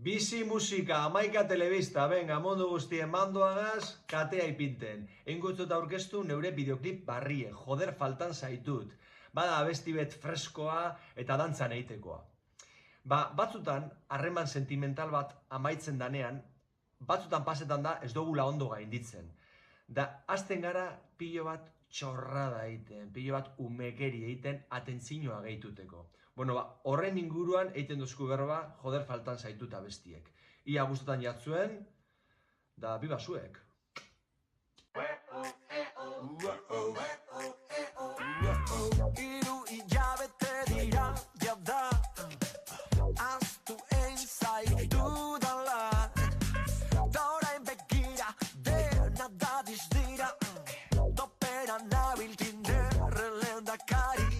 Bizi musika, amaika telebista, venga, mundu guztien mandoagaz, katea ipinten. Eingotzot aurkeztu neure bideoklip barrie, joder faltan zaitut. Bada abesti bet freskoa eta dantzan egitekoa. Batzutan, harreman sentimental bat amaitzen danean, batzutan pasetan da ez dugula ondo gainditzen. Da, hasten gara pilo bat txorrada egiten, pilo bat umekeri egiten, atentzinoa gehituteko. Bueno, horren inguruan egiten duzku berba, joder faltan zaitut abestiek. Ia gustotan jatzuen, da biba zuek. Hiru hilabete dira, jada, ahaztu egin zaitudala. Ta orain begira, dena da dizdira, topera nabil Tinderren lehendakari.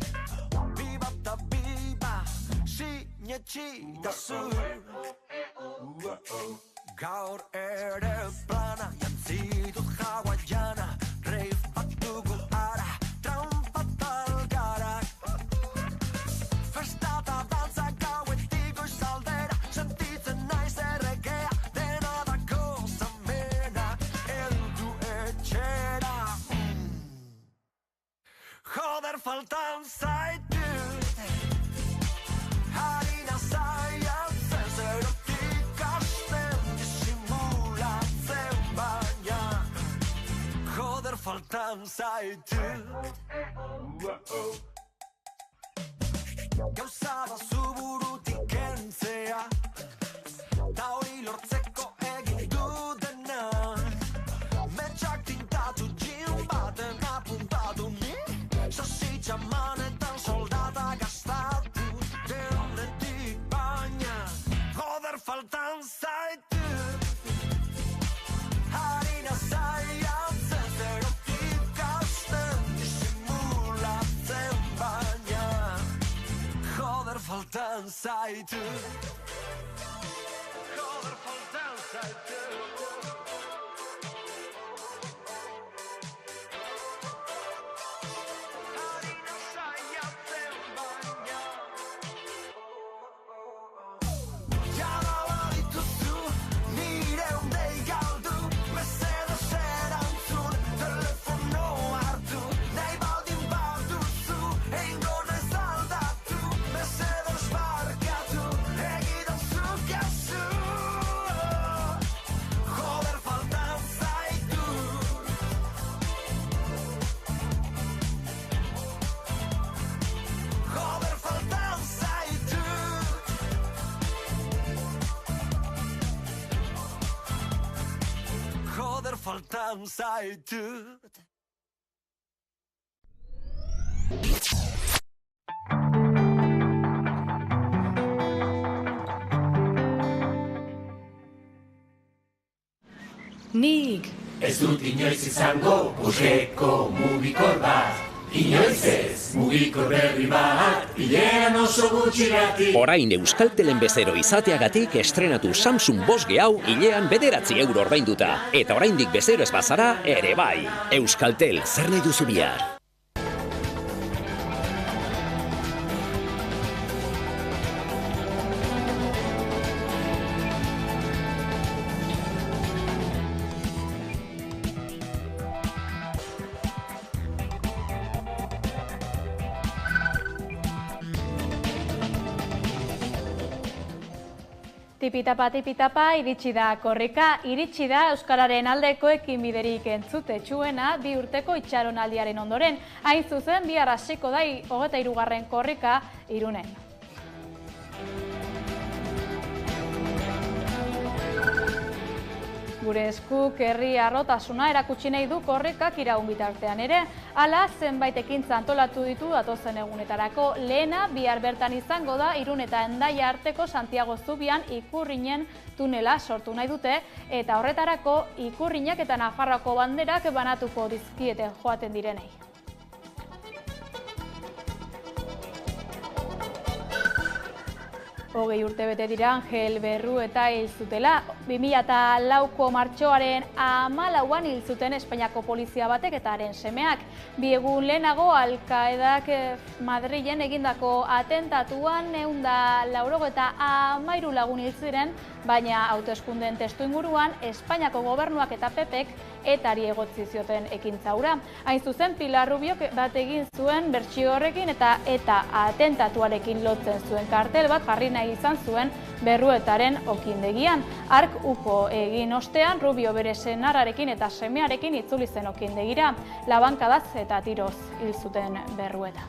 Biba ta biba, sinetxidazu. Gaur ere plana, jantzi dut hawaiana, rave bat dugu ara, trampa talgarak. Festa eta dantza gauetik goizaldera, sentitzen naiz erregea, dena dako zamena, heldu etxera. Joder faltan zaitut, harina zaiatzen zerotik hasten disimulatzen baina. Joder faltan zaitut. Gauza da zuburutik kentzea, ta hori lortzeko egin dudena. Metxak tintatu gin baten apuntatu ni, sasi txamanetan soldata gastatu denetik baina. Joder faltan zaitut, harina zaiatzen zerotik hasten disimulatzen baina. Joder faltan zaitut. Joder faltan zaitut. Harina zaiatzen baina. Jada badituzu, nire ondei galdu, mesedez erantzun, telefono hartu, nahi baldin baduzu, eingo naiz aldatu, mesedez barkatu, egidazu kasu. Joder faltan zaitut. Joder faltan zaitut. Joder faltan zaitut. Nik Ez dut inoiz izango urreko mugikor bat. Inoiz ez, mugikor berri bat, hilean oso gutxiratik. Orain Euskaltelen bezero izateagatik estrenatu Samsung Boss G hau hilean 9 € ordainduta. Eta oraindik bezero ez bazara ere bai. Euskaltel, zer nahi duzu bihar? Tipitapa, iritsi da korrika, iritsi da Euskararen aldeko ekinbiderik entzutetsuena 2 urteko itxaronaldiaren ondoren. Hain zuzen, bihar hasiko da 23. korrika Irunen. Gure eskuk herri harrotasuna erakutsi nahi du korrikak iraun bitartean ere. Hala, zenbait ekintza antolatu ditu datozen egunetarako. Lehena, bihar bertan izango da Irun eta Hendaia arteko Santiago Zubian ikurrinen tunela sortu nahi dute, eta horretarako ikurrinak eta Nafarroako banderak banatuko dizkiete joaten direnei. 20 urte bete dira Angel Berrueta hil zutela. 2004ko martxoaren 14an hil zuten Espainiako polizia batek eta haren semeak. 2 egun lehenago Al-Qaedak Madrilen egindako atentatuan 193 lagun hil ziren, baina hauteskundeen testuinguruan Espainiako gobernuak eta PPek etari egotzi zioten ekintza hura. Hain zuzen, Pilar Rubiok bat egin zuen bertsio horrekin eta atentatuarekin lotzen zuen kartel bat jarri nahi izan zuen Berruetaren okindegian. Hark uko egin ostean, Rubio bere senarrarekin eta semearekin itzuli zen okindegira. Labankadaz eta tiroz hil zuten Berrueta.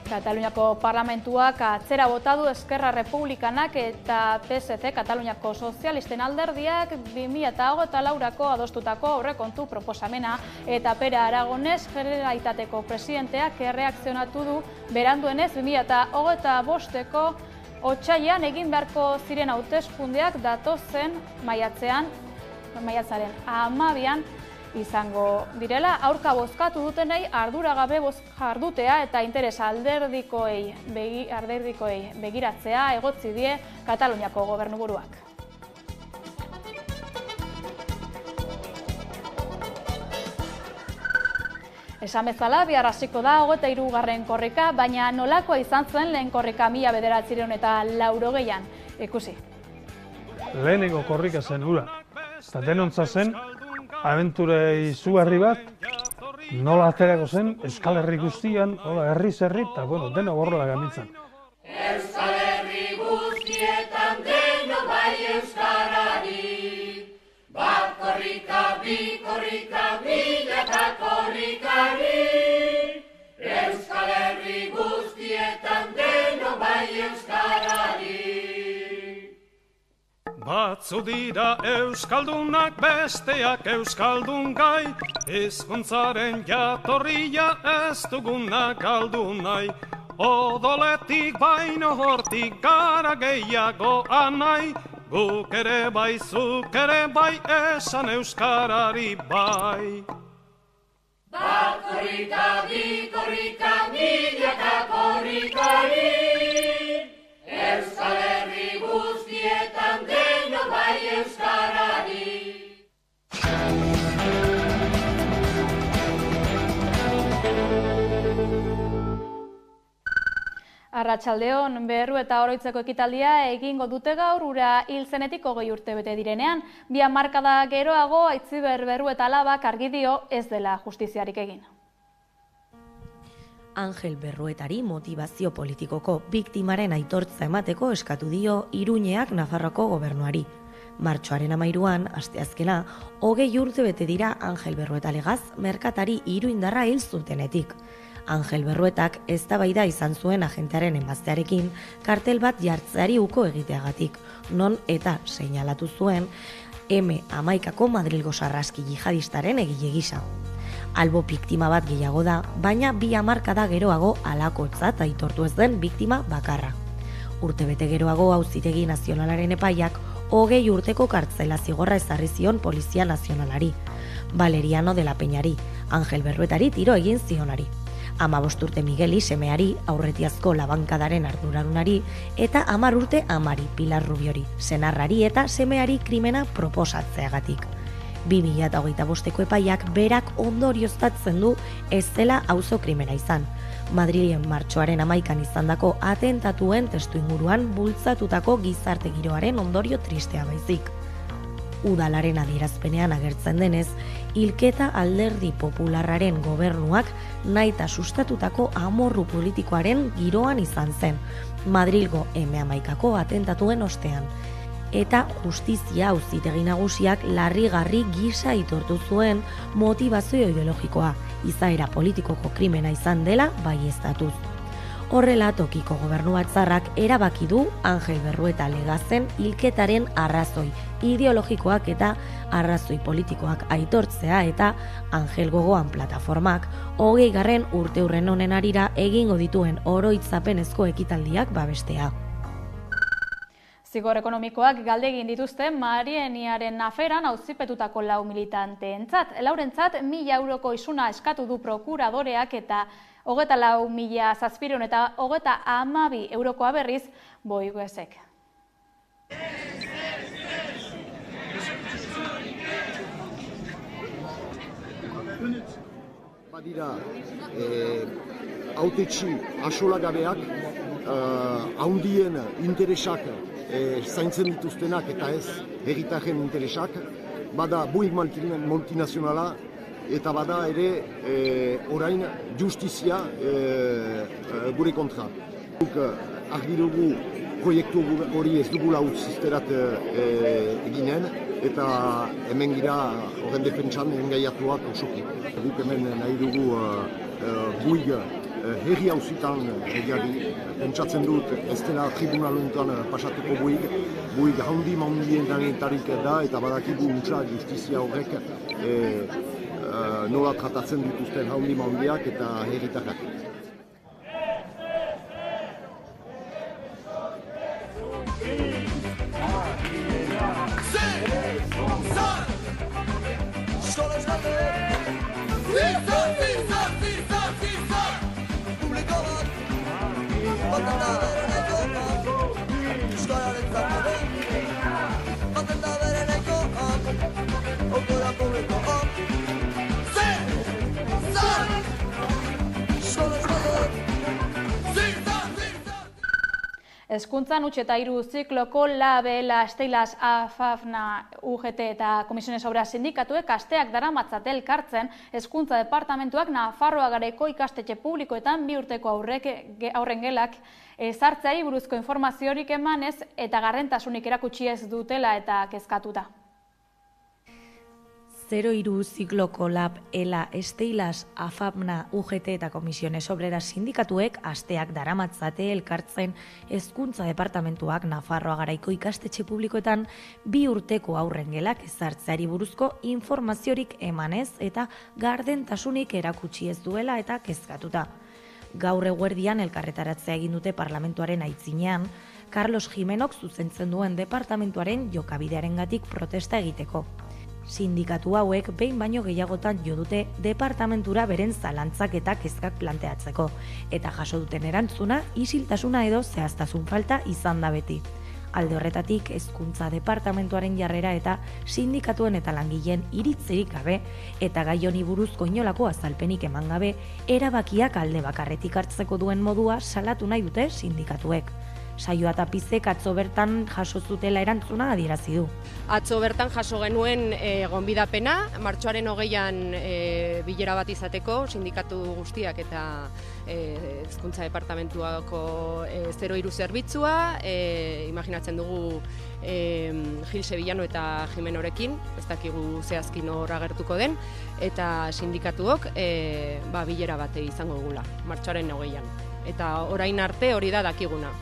Kataluniako parlamentuak atzera bota du Eskerra Republikanak eta PSC Kataluniako sozialisten alderdiak 2024ko adostutako aurrekontu proposamena eta Pere Aragones Generalitateko presidenteak erreakzionatu du beranduenez 2025ko otsailean egin beharko ziren hauteskundeak datozen maiatzaren 12an izango direla. Aurka bozkatu dutenei arduragabe jardutea eta interes alderdikoei begiratzea egotzi die Kataluniako gobernuburuak. Esan bezala, bihar hasiko da 23. korrika, baina nolakoa izan zen lehen korrika 1980an. Ikusi. Lehenengo korrika zen hura, eta denontza zen abenture izugarri bat, nola aterako zen, Euskal Herri guztian, herriz herri, eta deno horrela gamintzen. Euskal Herri guztietan deno bai euskarari, bat korrika, bi korrika, milaka korrikari. Euskal Herri guztietan deno bai euskarari. Batzu dira euskaldunak besteak euskaldun gai, hizkuntzaren jatorria ez dugunak galdu nahi. Odoletik baino hortik gara gehiago anai, guk ere bai, zuk ere bai, esan euskarari bai. Bat korrika, bi korrika, milaka korrikari. Euskal Herri guztietan deno bai euskarari. Arratsaldeon, Berrueta oroitzeko ekitaldia egingo dute gaur ura hil zenetik 20 urte bete direnean. 2 hamarkada geroago Aitziber Berrueta alabak argi dio ez dela justiziarik egin. Angel Berruetari motivazio politikoko biktimaren aitortza emateko eskatu dio Iruñeak Nafarroako gobernuari. Martxoaren 13an, asteazkena, 20 urte bete dira Angel Berrueta legaz merkatari iruindarra hil zutenetik. Angel Berruetak eztabaida izan zuen agentearen emaztearekin kartel bat jartzeari uko egiteagatik, non eta seinalatu zuen M11ko Madrilgo sarraski jihadistaren egile gisa. Albo biktima bat gehiago da, baina 2 hamarkada geroago halakotzat aitortu ez den biktima bakarra. Urtebete geroago Auzitegi Nazionalaren epaiak 20 urteko kartzela zigorra ezarri zion Polizia Nazionalari, Valeriano de la Peñari, Angel Berruetari tiro egin zionari. 15 urte Migueli semeari, aurretiazko labankadaren arduradunari, eta 10 urte Amari, Pilar Rubiori, senarrari eta semeari krimena proposatzeagatik. 2025ko epaiak berak ondorioztatzen du ez zela auzo krimena izan. Madrilen martxoaren 11an izandako atentatuen testuinguruan bultzatutako gizarte giroaren ondorio tristea baizik. Udalaren adierazpenean agertzen denez, hilketa alderdi popularraren gobernuak nahita sustatutako amorru politikoaren giroan izan zen, Madrilgo M11ko atentatuen ostean. Eta justizia auzitegi nagusiak larrigarri gisa aitortu zuen motivazio ideologikoa, izaera politikoko krimena izan dela baieztatuz. Horrela, tokiko gobernu batzarrak erabaki du Angel Berrueta legazen hilketaren arrazoi ideologikoak eta arrazoi politikoak aitortzea eta Angel Gogoan plataformak 20. urteurren honen harira egingo dituen oroitzapenezko ekitaldiak babestea. Zigor ekonomikoak galdegin dituzte Marieniaren aferan auzipetutako 4 militanteentzat. Laurentzat 1.000 euroko isuna eskatu du prokuradoreak eta 24.700 eta 32 eurokoa berriz Boiguesek. Badira, hautetxi asolagabeak, handien interesak zaintzen dituztenak eta ez herritarren interesak, bada Bouygues multinazionala eta bada ere orain justizia gure kontra. Argi dugu proiektu hori ez dugula utzizterat eginen eta hemen gira horren defentsan engaiatuak osoki. Guk hemen nahi dugu Bouygues herri hauzitan egiari, pentsatzen dut ez dela tribunaluntan pasatuko Bouygues handien-handienetarik da eta badakigu untsa justizia horrek nola tratatzen dituzten handiak eta herritarrak. Hezkuntzan huts eta 3 zikloko LAB, ELA, STEILAS, AFAFNA, UGT eta Comisiones Obreras sindikatuek asteak daramatzate elkartzen Hezkuntza Departamentuak Nafarroa Garaiko ikastetxe publikoetan 2 urteko aurren gelak ezartzeari buruzko informaziorik emanez eta garrentasunik erakutsi ez dutela eta kezkatuta. 03 zikloko LAB, ELA, STEILAS, AFAFNA, UGT eta Comisiones Obreras sindikatuek asteak daramatzate elkartzen Hezkuntza Departamentuak Nafarroa Garaiko ikastetxe publikoetan 2 urteko aurren gelak ezartzeari buruzko informaziorik emanez eta gardentasunik erakutsi ez duela eta kezkatuta. Gaur eguerdian elkarretaratzea egin dute parlamentuaren aitzinean, Carlos Jimenok zuzentzen duen departamentuaren jokabidearengatik protesta egiteko. Sindikatu hauek behin baino gehiagotan jo dute departamentura beren zalantzak eta kezkak planteatzeko, eta jaso duten erantzuna isiltasuna edo zehaztasun falta izan da beti. Alde horretatik, Hezkuntza Departamentuaren jarrera eta sindikatuen eta langileen iritzirik gabe eta gai honi buruzko inolako azalpenik eman gabe, erabakiak alde bakarretik hartzeko duen modua salatu nahi dute sindikatuek. Saioa Tapizek atzo bertan jaso zutela erantzuna adierazi du. Atzo bertan jaso genuen gonbidapena, martxoaren 20an bilera bat izateko, sindikatu guztiak eta Hezkuntza Departamentuako 03 zerbitzua, imaginatzen dugu Gil Sevillano eta Jimenorekin, ez dakigu zehazki nor agertuko den, eta sindikatuok bilera bat izango dugula, martxoaren 20an. Eta orain arte hori da dakiguna.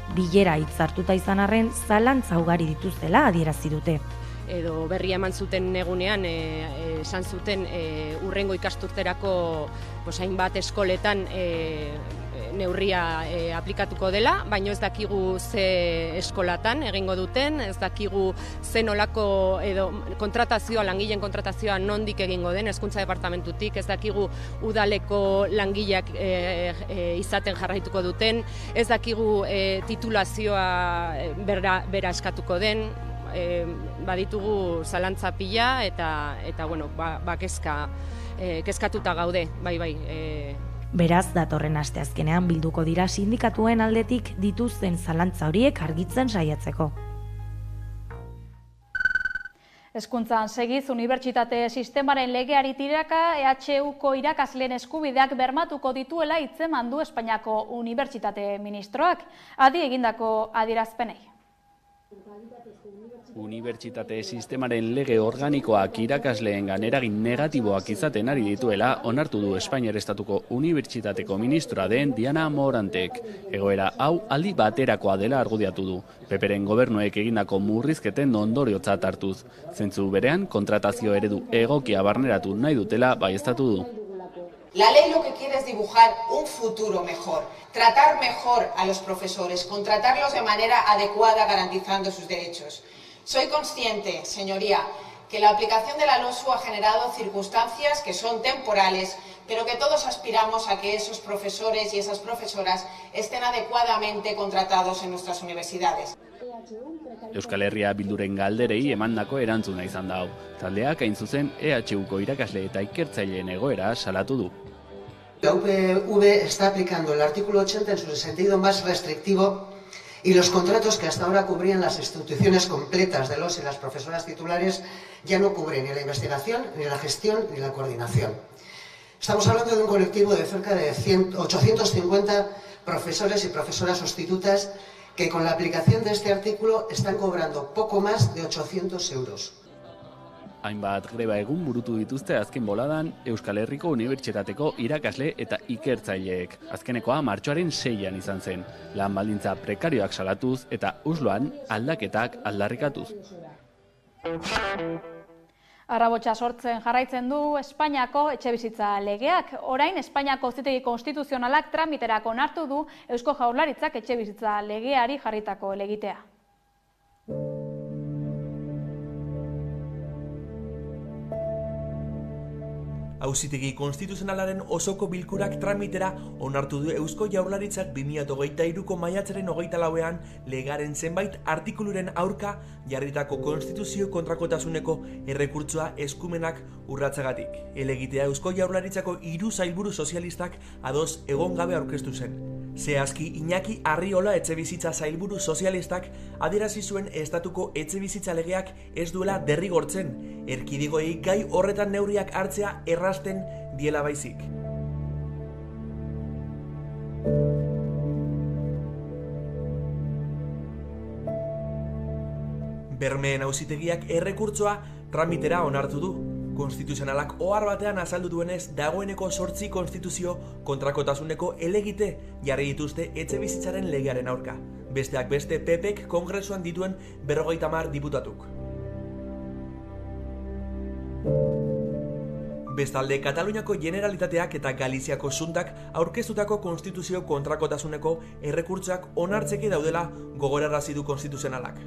Bilera hitzartuta izan arren, zalantza ugari dituztela adierazi dute. Edo berria eman zuten egunean, esan zuten urrengo ikasturterako hainbat eskoletan neurria aplikatuko dela, baina ez dakigu ze eskolatan egingo duten, ez dakigu ze nolako edo kontratazioa, langileen kontratazioa nondik egingo den Hezkuntza Departamentutik, ez dakigu udaleko langileak izaten jarraituko duten, ez dakigu titulazioa bera eskatuko den, baditugu zalantza pila eta bueno, kezkatuta gaude, bai. Beraz, datorren asteazkenean bilduko dira sindikatuen aldetik dituzten zalantza horiek argitzen saiatzeko. Hezkuntzan segiz, unibertsitate sistemaren legeari tiraka EHUko irakasleen eskubideak bermatuko dituela hitzeman du Espainiako Unibertsitate Ministroak, adi egindako adierazpenei. Unibertsitate sistemaren lege organikoak irakasleengan eragin negatiboak izaten ari dituela onartu du Espainiar Estatuko Unibertsitateko ministroa den Diana Morantek. Egoera hau aldi baterakoa dela argudiatu du. Peperen gobernuek egindako murrizketen ondoriotzat hartuz. Zentzu berean kontratazio eredu egokia barneratu nahi dutela baieztatu du. La ley lo que quiere es dibujar un futuro mejor, tratar mejor a los profesores, contratarlos de manera adecuada garantizando sus derechos. Soy consciente, señoría, que la aplicación de la LOSU ha generado circunstancias que son temporales, pero que todos aspiramos a que esos profesores y esas profesoras estén adecuadamente contratados en nuestras universidades. Euskal Herria Bilduren galderei emandako erantzuna izan da hau. Taldeak hain zuzen EHUko irakasle eta ikertzaileen egoera salatu du. La UPV está aplicando el artículo 80 en su sentido más restrictivo y los contratos que hasta ahora cubrían las instituciones completas de los y las profesoras titulares ya no cubren ni la investigación, ni la gestión, ni la coordinación. Estamos hablando de un colectivo de cerca de 850 profesores y profesoras sustitutas que con la aplicación de este artículo están cobrando poco más de 800 euros. Hainbat greba egun burutu dituzte azken boladan Euskal Herriko Unibertsitateko irakasle eta ikertzaileek. Azkenekoa martxoaren 6an izan zen, lan baldintza prekarioak salatuz eta Osloan aldaketak aldarrikatuz. Arrabotsa sortzen jarraitzen du Espainiako etxebizitza legeak. Orain Espainiako Auzitegi Konstituzionalak tramiterako onartu du Eusko Jaurlaritzak etxebizitza legeari jarritako helegitea. Auzitegi Konstituzionalaren osoko bilkurak tramitera onartu du Eusko Jaurlaritzak 2023ko maiatzaren 24ean legaren zenbait artikuluren aurka jarritako konstituzio kontrakotasuneko errekurtsoa eskumenak urratzagatik. Helegitea Eusko Jaurlaritzako 3 sailburu sozialistak ados egon gabe aurkeztu zen. Zehazki Iñaki Arriola etxebizitza sailburu sozialistak adierazi zuen estatuko etxebizitza legeak ez duela derrigortzen, erkidegoei gai horretan neurriak hartzea errazten diela baizik. Bermeen Auzitegiak errekurtsoa tramitera onartu du. Konstituzionalak ohar batean azaldu duenez, dagoeneko 8 konstituzio kontrakotasuneko helegite jarri dituzte etxebizitzaren legearen aurka. Besteak beste PPek kongresuan dituen 50 diputatuk. Bestalde, Kataluniako Generalitateak eta Galiziako Xuntak aurkeztutako konstituzio kontrakotasuneko errekurtsoak onartzeke daudela gogorarazi du konstituzionalak.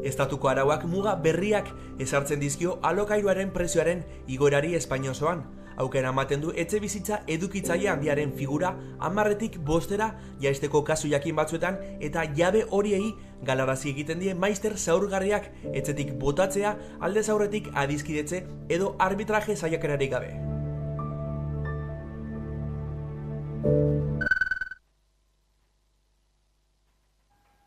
Estatuko arauak muga berriak ezartzen dizkio alokairuaren prezioaren igoerari Espainia osoan. Aukera ematen du etxebizitza edukitzaile handiaren figura 10tik 5 jaisteko kasu jakin batzuetan eta jabe horiei galarazi egiten die maister zaurgarriak etxetik botatzea aldez aurretik adiskidetze edo arbitraje saiakerarik gabe.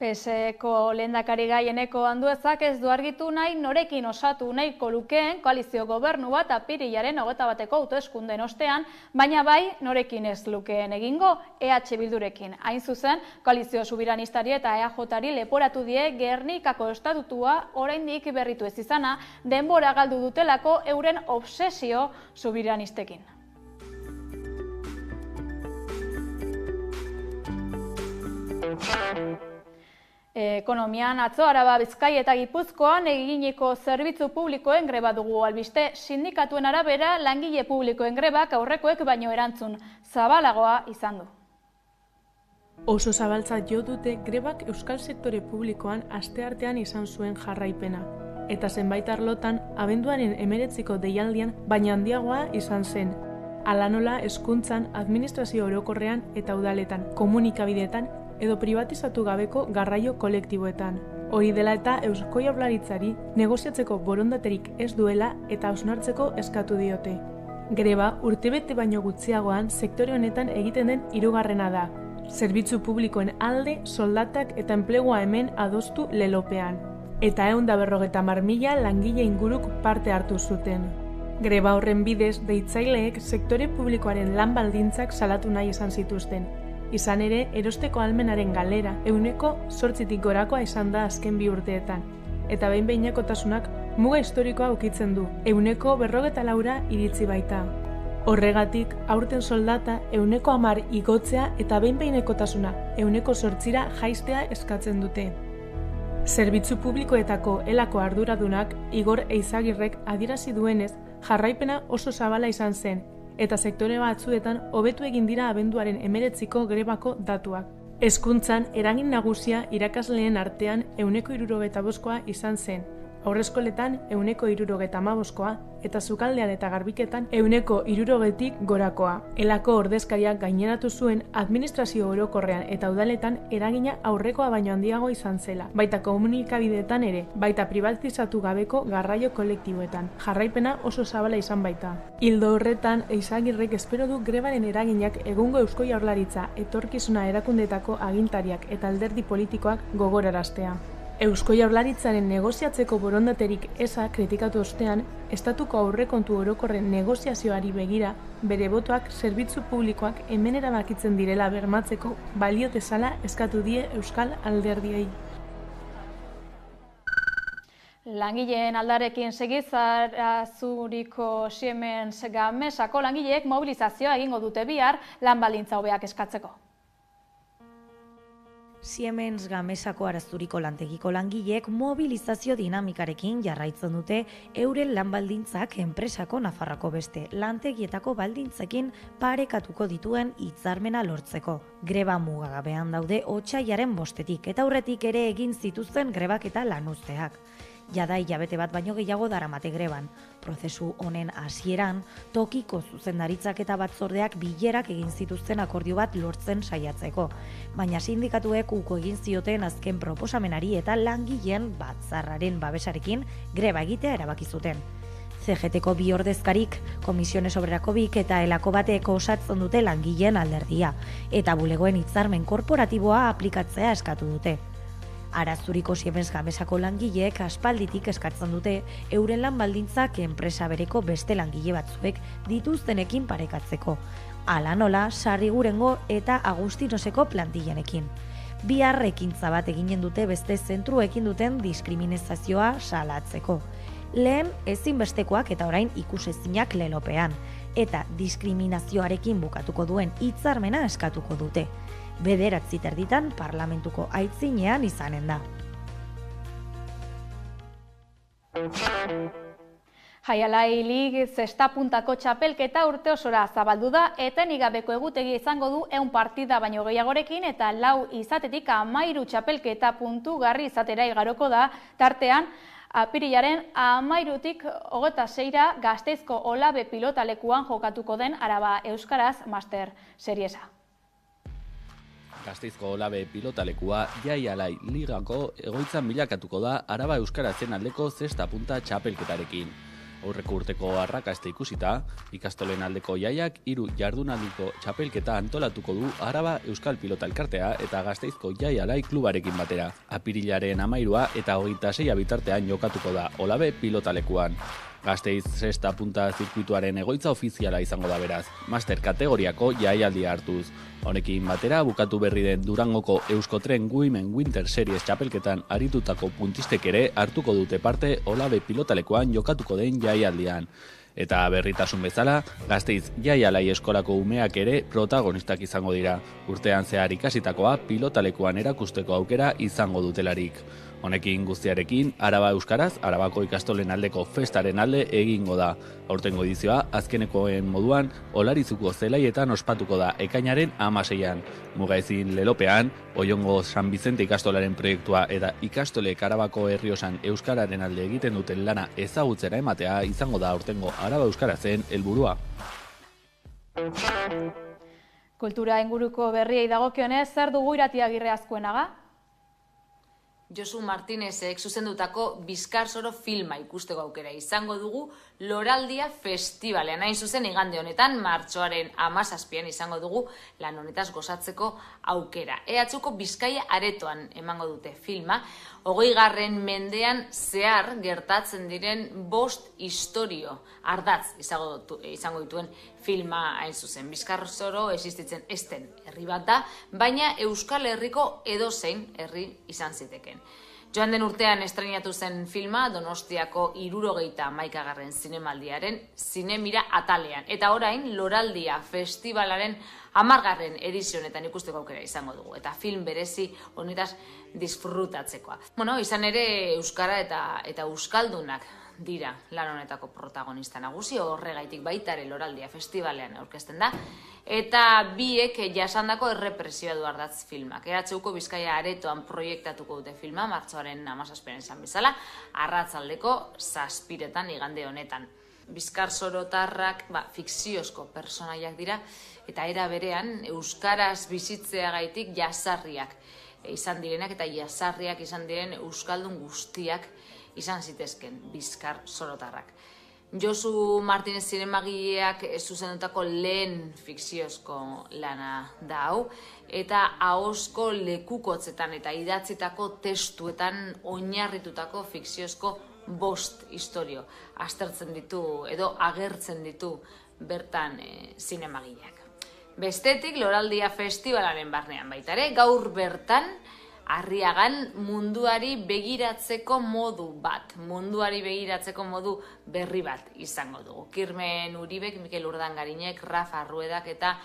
PSeko lehendakari gai Eneko Anduezak ez du argitu nahi norekin osatu nahiko lukeen koalizio gobernu bat apirilaren 21ko hauteskundeen ostean, baina bai norekin ez lukeen egingo EH Bildurekin. Hain zuzen, koalizio subiranistari eta EAJari leporatu die Gernikako estatutua oraindik berritu ez izana, denbora galdu dutelako euren obsesio subiranistekin. Ekonomian atzo Araba, Bizkai eta Gipuzkoan eginiko zerbitzu publikoen greba dugu albiste. Sindikatuen arabera langile publikoen grebak aurrekoek baino erantzun zabalagoa izan du. Oso zabaltzat jo dute grebak euskal sektore publikoan asteartean izan zuen jarraipena. Eta zenbait arlotan abenduaren 19ko deialdian baina handiagoa izan zen. Hala nola hezkuntzan, administrazio orokorrean eta udaletan, komunikabideetan edo privatizatu gabeko garraio kolektiboetan. Hori dela eta Eusko Jaurlaritzari negoziatzeko borondaterik ez duela eta hausnartzeko eskatu diote. Greba urtebete baino gutxiagoan sektore honetan egiten den 3. da. Zerbitzu publikoen alde, soldatak eta enplegua hemen adostu lelopean. Eta 150.000 langile inguruk parte hartu zuten. Greba horren bidez, deitzaileek sektore publikoaren lan baldintzak salatu nahi izan zituzten. Izan ere, erosteko ahalmenaren galera 8% gorakoa izan da azken 2 urteetan. Eta behin-behinekotasunak muga historikoa ukitzen du, 44% iritsi baita. Horregatik, aurten soldata 10% igotzea eta behin-behinekotasuna 8% jaistea eskatzen dute. Zerbitzu publikoetako elako arduradunak Igor Eizagirrek adierazi duenez, jarraipena oso zabala izan zen, eta sektore batzuetan hobetu egin dira abenduaren 19ko grebako datuak. Hezkuntzan eragin nagusia irakasleen artean 65% izan zen, aurreskoletan 65% eta sukaldean eta garbiketan 160%tik gorakoa. Elako ordezkariak gaineratu zuen administrazio orokorrean eta udaletan eragina aurrekoa baino handiago izan zela, baita komunikabideetan ere, baita pribatizatu gabeko garraio kolektiboetan. Jarraipena oso zabala izan baita. Ildo horretan, Eizagirrek espero du grebaren eraginak egungo Eusko Jaurlaritza, etorkizuna erakundetako agintariak eta alderdi politikoak gogoraraztea. Eusko Jaurlaritzaren negoziatzeko borondaterik eza kritikatu ostean, estatuko aurrekontu orokorren negoziazioari begira, bere botoak zerbitzu publikoak hemen erabakitzen direla bermatzeko balio dezala eskatu die euskal alderdiei. Langileen aldarekin segizazuriko Siemens Gamesako langileek mobilizazioa egingo dute bihar lan baldintza hobeak eskatzeko. Siemens Gamesako Arazturiko lantegiko langileek mobilizazio dinamikarekin jarraitzen dute euren lan baldintzak enpresako Nafarroako beste lantegietako baldintzekin parekatuko dituen hitzarmena lortzeko. Greba mugagabean daude otsailaren 5etik eta aurretik ere egin zituzten grebak eta lanuzteak. Jada hilabete bat baino gehiago daramate greban. Prozesu honen hasieran, tokiko zuzendaritzak eta batzordeak bilerak egin zituzten akordio bat lortzen saiatzeko. Baina sindikatuek uko egin zioten azken proposamenari eta langileen batzarraren babesarekin greba egitea erabaki zuten. CGT-ko bi ordezkarik, Komisiones Obrerako bik eta Elako bateko osatzen dute langileen alderdia, eta bulegoen hitzarmen korporatiboa aplikatzea eskatu dute. Arazturiko Siemens Gamesako langileek aspalditik eskatzen dute euren lan baldintzak enpresa bereko beste langile batzuek dituztenekin parekatzeko. Hala nola, Sarrigurengo eta Agustinoseko plantilenekin. Bihar ekintza bat eginen dute beste zentruekin duten diskriminazioa salatzeko. Lehen ezinbestekoak eta orain ikusezinak lelopean, eta diskriminazioarekin bukatuko duen hitzarmena eskatuko dute. 9:30 parlamentuko aitzinean izanen da. Jaialai Lig zestapuntako txapelketa urte osora zabaldu da, etenigabeko egutegia izango du 100 partida baino gehiagorekin eta 4 izatetik 13 txapelketa puntugarri izatera igaroko da, tartean apirilaren 13tik 26ra Gasteizko Olabe pilotalekuan jokatuko den Araba Euskaraz Master Seriesa. Gasteizko Olabe pilotalekua Jaialai Ligako egoitzan bilakatuko da Araba Euskarazen aldeko zesta punta txapelketarekin. Aurreko urteko arrakasta ikusita, ikastolen aldeko jaiak 3 jardunaldiko txapelketa antolatuko du Araba Euskal Pilota Elkartea eta Gasteizko Jaialai klubarekin batera. Apirilaren 13 eta 26 bitartean jokatuko da Olabe pilotalekuan. Gasteiz zesta punta zirkuituaren egoitza ofiziala izango da beraz, master kategoriako jaialdia hartuz. Honekin batera bukatu berri den Durangoko Euskotren Women Winter Series txapelketan aritutako puntistek ere hartuko dute parte Olabe pilotalekuan jokatuko den jaialdian. Eta berritasun bezala, Gasteiz Jaialai eskolako umeak ere protagonistak izango dira. Urtean zehar ikasitakoa pilotalekuan erakusteko aukera izango dutelarik. Honekin guztiarekin, Araba Euskaraz, Arabako ikastolen aldeko festaren alde egingo da. Aurtengo edizioa, azkenekoen moduan, Olarizuko zelaietan ospatuko da ekainaren 16an. Mugaezin lelopean, Oiongo San Bizente ikastolaren proiektua eta ikastolek Arabako Herriosan Euskararen alde egiten duten lana ezagutzera ematea izango da aurtengo Araba Euskarazen helburua. Kultura inguruko berriei dagokionez, zer dugu Iratiagirre Azkuenaga? Josu Martinezek zuzendutako Bizkarsoro filma ikusteko aukera izango dugu Loraldia Festivalean. Hain zuzen igande honetan, martxoaren 17an izango dugu lan honetaz gozatzeko aukera. EHUko Bizkaia aretoan emango dute filma, 20. mendean zehar gertatzen diren 5 istorio ardatz izango dituen filma hain zuzen. Bizkarsoro existitzen esten herri bat da, baina Euskal Herriko edozein herri izan ziteken. Joan den urtean estrenatu zen filma Donostiako 71. zinemaldiaren zinemira atalean. Eta orain Loraldia Festivalaren 10. edizionetan ikusteko aukera izango dugu. Eta film berezi honetaz disfrutatzekoa. Izan ere Euskara eta Euskaldunak dira lan honetako protagonista nagusi, horregaitik baita ere Loraldia Festivalean aurkezten da. eta biek jasandako errepresioa du ardatz filmak. EHUko Bizkaia aretoan proiektatuko dute filma, martxoaren 17 izan bezala, arratsaldeko 7 igande honetan. Bizkar sorotarrak fikziozko personaiak dira, eta era berean euskaraz bizitzeagaitik jasarriak izan direnak, eta jasarriak izan diren euskaldun guztiak izan zitezken bizkar sorotarrak. Josu Martinez zinemagileak zuzendutako lehen fikziozko lana da hau, eta ahozko lekukotzetan eta idatzitako testuetan oinarritutako fikziozko 5 istorio aztertzen ditu edo agertzen ditu bertan zinemagileak. Bestetik, Loraldia Festivalaren barnean baita ere, gaur bertan Arriagan munduari begiratzeko modu berri bat izango dugu. Kirmen Uribek, Mikel Urdangarinek, Rafa Ruedak eta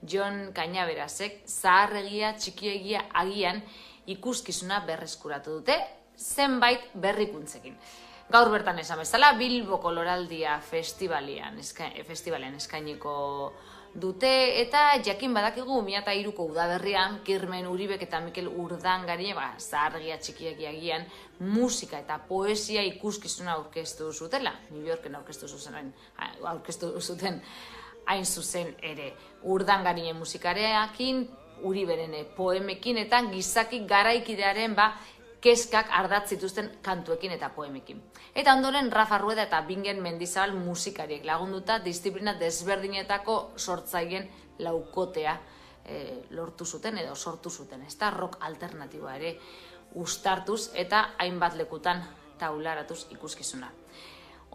Jon Kainaberasek zaharregia txikiegia agian ikuskizuna berreskuratu dute, zenbait berrikuntzekin. Gaur bertan esan bezala, Bilboko Loraldia Festivalean eskainiko dute, eta jakin badakigu 2003ko udaberrian Kirmen Uribek eta Mikel Urdangari zaharregia txikiegia agian musika eta poesia ikuskizuna aurkeztu zutela. New Yorken aurkeztu zuten hain zuzen ere. Urdangarien musikareakin, Uriberen poemekin eta gizaki garaikidearen keskak ardatz zituzten kantuekin eta poemekin. Eta ondoren Rafa Rueda eta Bingen Mendizabal musikariek lagunduta disiplina desberdinetako sortzaileen laukotea lortu zuten edo sortu zuten. Ezta rock alternatiboa ere uztartuz eta hainbat lekutan taularatuz ikuskizuna.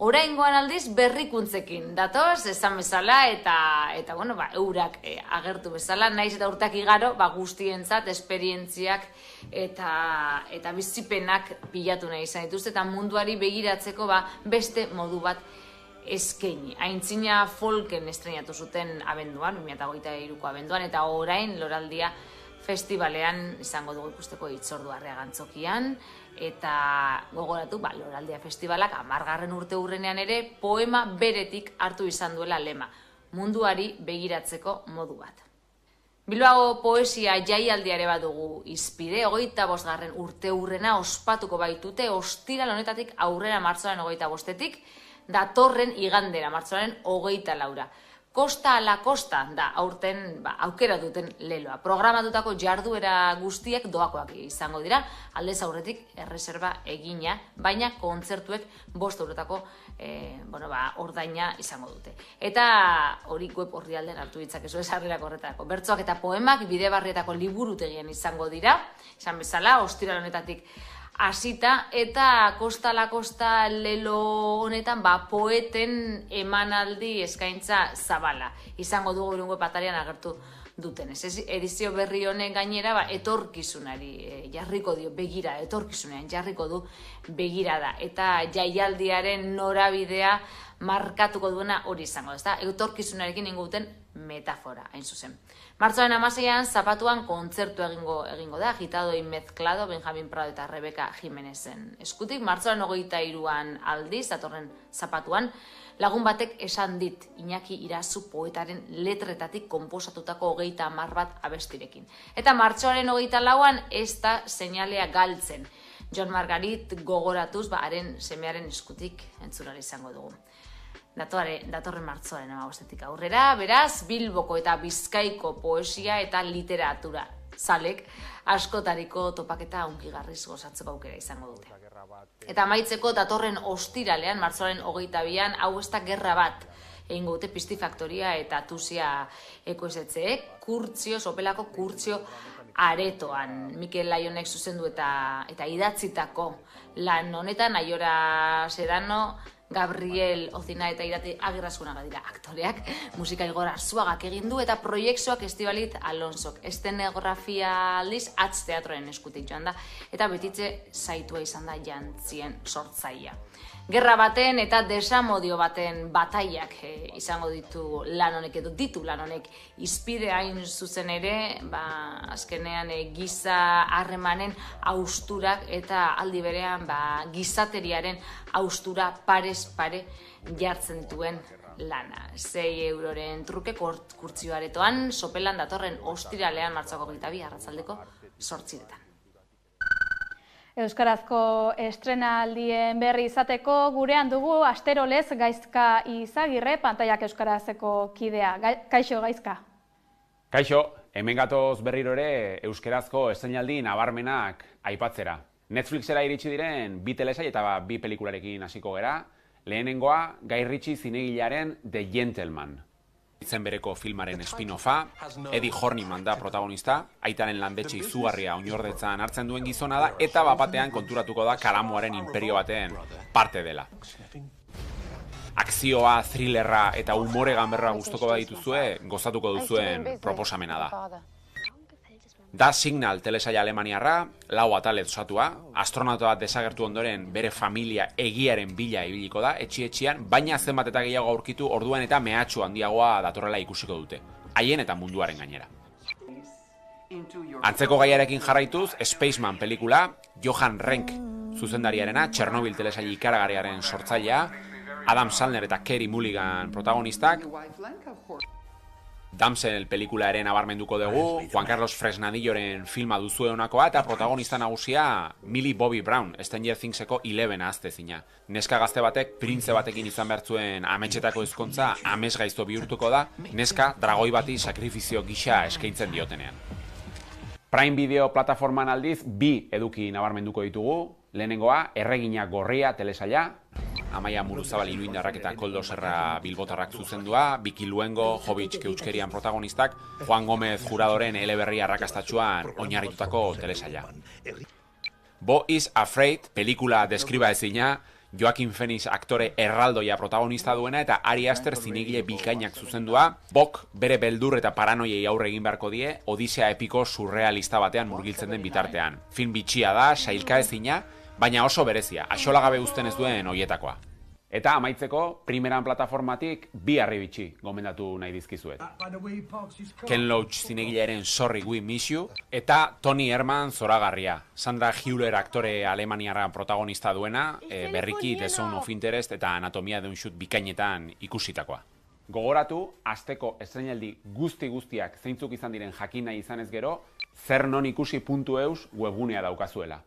Oraingoan aldiz berrikuntzekin datoz, esan bezala, eta eurak agertu bezala, naiz eta urteak igaro, guztientzat, esperientziak eta bizipenak pilatu nahi izan dituzte, eta munduari begiratzeko beste modu bat eskaini. Aintzina Folken estrenatu zuten abenduan, 2023ko abenduan, eta orain Loraldia Festivalean izango dugu ikusteko Hitzordu Arriagantzokian, eta gogoratu, Loraldia Festivalak 10. urte hurrenean ere poema beretik hartu izan duela lema, munduari begiratzeko modu bat. Bilbao poesia jaialdiare badugu izpide, 25. urte hurrena ospatuko baitute ostiral honetatik aurrera martxoaren 25-etik, datorren igandera martxoaren 24. Kosta ala kosta da aurten aukera duten leloa. Programatutako jarduera guztiek doakoak izango dira, aldez aurretik erreserba egina, baina kontzertuek 5 eurotako ordaina izango dute. Eta hori web orrialdean hartu ditzakezu sarrerak horretarako. Bertsoak eta poemak Bidebarrietako liburutegian izango dira, esan bezala, ostiral honetatik hasita, eta kosta la kosta lelo honetan poeten emanaldi eskaintza zabala. Izango dugu irungo patarian agertu dutenez. Edizio berri honen gainera etorkizunari jarriko dio begira, etorkizunean jarriko du begirada. Eta jaialdiaren norabidea markatuko duena hori izango, ezta? Etorkizunarekin ingo duten metafora, hain zuzen. Martxoaren 16an Zapatuan kontzertu egingo da, Agitado y Mezclado, Benjamin Prado eta Rebeka Jimenezen eskutik. Martxoaren 23an aldiz, datorren Zapatuan, lagun batek esan dit Iñaki Irazu poetaren letretatik konposatutako 30 bat abestirekin. Eta martxoaren 24an ez da seinalea galtzen. Jon Margarit gogoratuz, haren semearen eskutik entzunari izango dugu. Datorren martxoaren 15etik aurrera, beraz, Bilboko eta Bizkaiko poesia eta literatura zalek askotariko topaketa hunkigarriz gozatzeko aukera izango dute. Eta amaitzeko datorren ostiralean, martxoaren 22an, hau ez da gerra bat egingo dute Pistifaktoria eta Tusia ekoizetzeek, sopelako kurtzio aretoan. Mikel Laionek zuzendu eta idatzitako lan honetan, Aiora Sedano, Gabriel Ozina eta Irati Agirrezkunaga dira aktoreak, musika Igor Arzuagak egin du, eta proiektzioak Estibalit Alonsok. Estenografia aldiz Atz Teatroen eskutik joan da, eta betitze zaitua izan da jantzien sortzaia. Gerra baten eta desamodio baten bataiak izango ditu lan honek edo ditu lan honek izpide hain zuzen ere, azkenean giza harremanen hausturak eta aldi berean gizateriaren haustura parez pare jartzen duen lana. 6 euroren truke kurtzioaretoan, sopelan datorren ostiralean martxoko 22 arratsaldeko 8:00. Euskarazko estrenaldien berri izateko gurean dugu Asterolez Gaizka Izagirre, Pantaiak Euskarazeko kidea. Kaixo, Gaizka? Kaixo, hemen gatoz berriro ere euskarazko estrenaldi nabarmenak aipatzera. Netflixera iritsi diren 2 telesail eta 2 pelikularekin hasiko gera. Lehenengoa, Guy Ritchie zinegilearen The Gentleman. Izen bereko filmaren spin-offa, Eddie Horniman da protagonista, aitaren landetxe izugarria oinordetzan hartzen duen gizona da, eta bapatean konturatuko da karamuaren imperio baten parte dela. Akzioa, thrillerra eta umore ganberra gustoko badituzue, gozatuko duzuen proposamena da. Da Signal telesaila alemaniarra, 4 atalez osatua, astronauta bat desagertu ondoren bere familia egiaren bila ibiliko da, etxi-etxian, baina zenbat eta gehiago aurkitu orduan eta mehatxu handiagoa datorrela ikusiko dute, haien eta munduaren gainera. Antzeko gaiarekin jarraituz, Spaceman pelikula, Johan Renck zuzendariarena, Chernobyl telesaila ikaragarriaren sortzailea, Adam Sandler eta Carey Mulligan protagonistak, Damsel pelikulaaren abarmenduko dugu, Juan Carlos Fresnadilloren filma duzue honakoa eta protagonista nagusia Millie Bobby Brown, Stranger Thingseko 11 aztezina. Neska gazte batek, printze batekin izan behartzuen ametxetako ezkontza amesgaizto bihurtuko da, neska dragoi bati sakrifizio gisa eskaintzen diotenean. Prime Video plataforman aldiz 2 eduki nabarmenduko ditugu, lehenengoa Erregina Gorria telesaila, Amaia Muruzabal Iruindarrak eta Koldo Serra Bilbotarrak zuzendua, Biki Luengo, Jovitz Keutskerian protagonistak, Juan Gómez Juradoren eleberri arrakastatxuan oinarritutako telesaila. Bo is Afraid, pelikula deskriba ezina, Joaquin Phoenix aktore erraldoia protagonista duena eta Ari Aster zinegile bikainak zuzendua, Bok bere beldur eta paranoiei aurre egin beharko die, odisea epiko surrealista batean murgiltzen den bitartean. Film bitxia da, sailka ezina, baina oso berezia, axolagabe uzten ez duen hoietakoa. Eta amaitzeko, primeran plataformatik 2 harribitxi gomendatu nahi dizkizuet. Ken Loach zinegilearen Sorry We Miss You, eta Tony Herman zoragarria, Sandra Hüller aktore alemaniarra protagonista duena, berriki The Zone of Interest eta Anatomia de un Shoot bikainetan ikusitakoa. Gogoratu, asteko estrenaldi guztiak zeintzuk izan diren jakin nahi izanez gero, zernonikusi.eus webgunea daukazuela.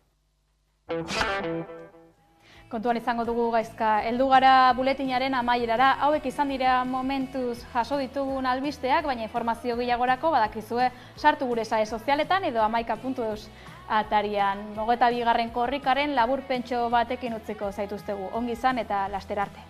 Kontuan izango dugu, Gaizka, heldu gara buletinaren amaierara, hauek izan dira momentuz jaso ditugun albisteak, baina informazio gehiagorako badakizue sartu gure sare sozialetan edo 11.eus atarian. 22. korrikaren laburpentxo batekin utziko zaituztegu. Ongi izan eta laster arte.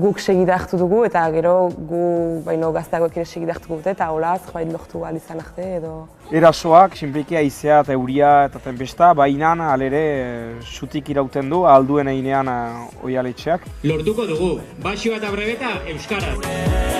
Guk segida hartu dugu eta gero gu baino gazteagoek ere segida hartuko dute eta holaz joait lortu ahal izan arte edo... Erasoak, sinpleki haizea eta euria eta tempesta, bainan alere sutik irauten du alduen einean oialetxeak. Lortuko dugu, Baxua eta Brebeta euskaraz.